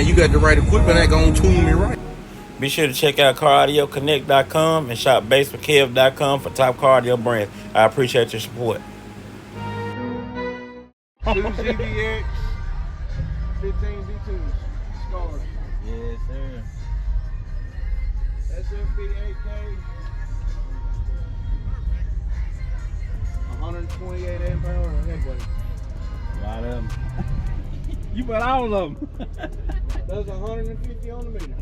you got the right equipment that gonna tune me right. Be sure to check out CarAudioConnect.com and shop BASSWITHKEV.com for top car audio brands. I appreciate your support. 2 ZVX, 15 V2s, Skar. Yes, sir. SFB 8K, 128 amp hour Headway. A lot of them. You bought all of them. Does 150 on the meter.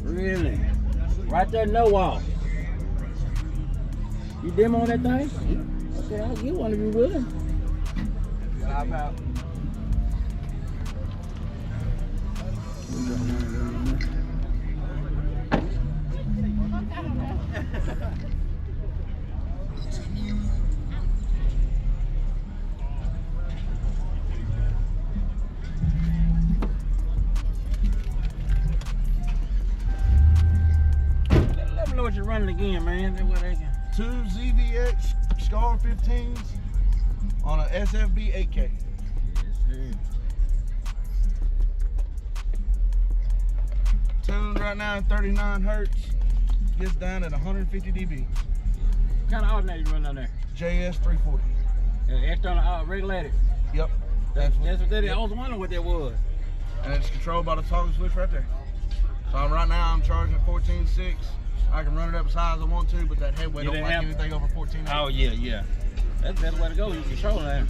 Really? Right there, no wall. You demo on that thing? Okay, I'll get one if you're willing. Hop out. Let me know what you're running again, man. That's what they can. 2 ZVX Skar 15s on a SFB 8K. Yes, sir. Tuned right now at 39 hertz. Gets down at 150 dB. What kind of alternator you running on there? JS 340. External regulated. Yep. That's what that is. I was wondering what that was. And it's controlled by the toggle switch right there. So right now I'm charging 14.6. I can run it up as high as I want to, but that Headway don't like anything over 14.8. Oh yeah, yeah. That's the best way to go. You control that.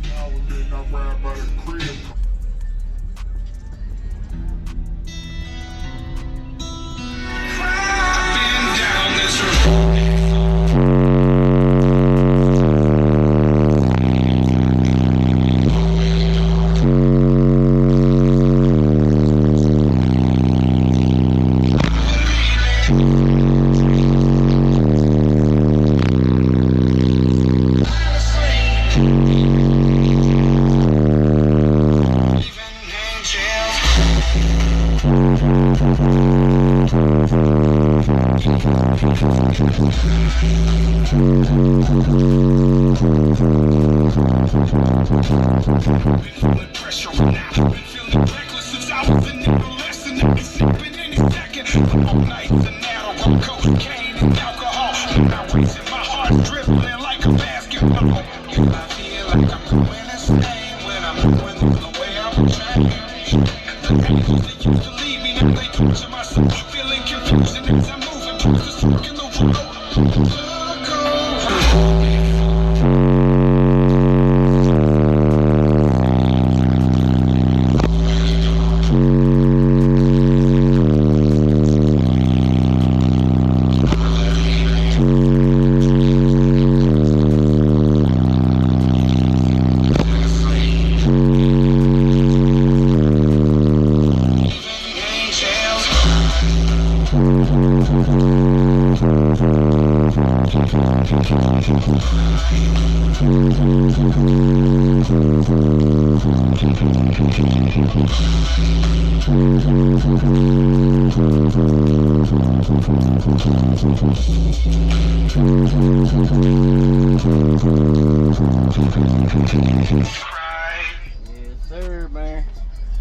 Yes, sir, man.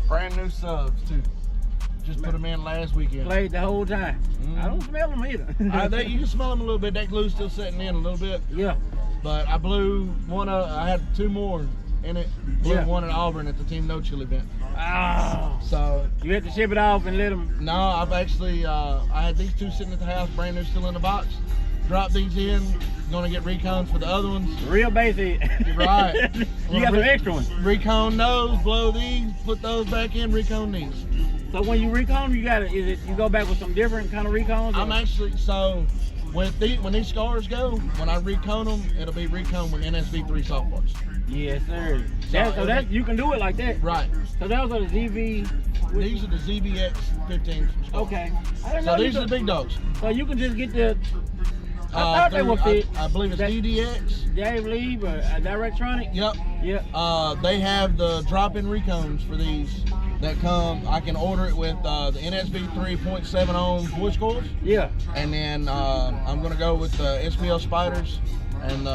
Brand new subs, too. Just put them in last weekend. Played the whole time. I don't smell them either. You can smell them a little bit. That glue's still setting in a little bit. Yeah. But I blew one of, I had 2 more in it. Blew one at Auburn at the Team No Chill event. Oh. So you had to ship it off and let them? No, I've actually, I had these 2 sitting at the house, brand new, still in the box. Drop these in, gonna get recons for the other ones. Real basic. You're right. You got some extra ones. Recon those, blow these, put those back in, recon these. So when you recon them, you go back with some different kind of recons? I'm actually, so when these Skars go, when I recon them, it'll be recon with NSV3 soft parts. Yes, sir. So that you can do it like that. Right. So those are the ZV. These are the ZVX 15s. Okay. So these are the big dogs. So you can just get the. I thought they were fit. I believe it's DDX. Dave Lee, but Directronic. Yep. Yep. They have the drop-in recons for these that come. I can order it with the NSV 3.7 ohm voice coils. Yeah. And then I'm gonna go with the SPL Spiders and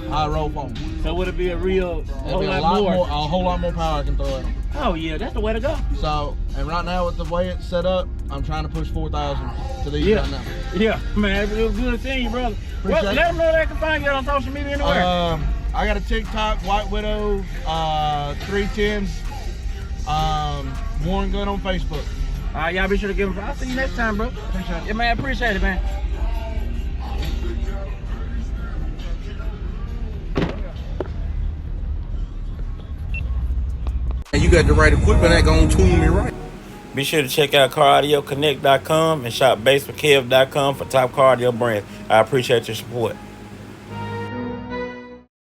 high roll foam. So would it be a real It'd be a whole lot more power I can throw at them. Oh yeah, that's the way to go. So, and right now with the way it's set up, I'm trying to push 4,000 to these right now. Yeah, man, it was good seeing you, brother. Well, let them know they can find you on social media anywhere. I got a TikTok, White Widow 310s, Warren Gun on Facebook. All right, y'all be sure to give them. I'll see you next time, bro. Appreciate it. Yeah, man, appreciate it, man. And you got the right equipment that gonna tune me right. Be sure to check out CarAudioConnect.com and shop BASSWITHKEV.com for top car audio brands. I appreciate your support.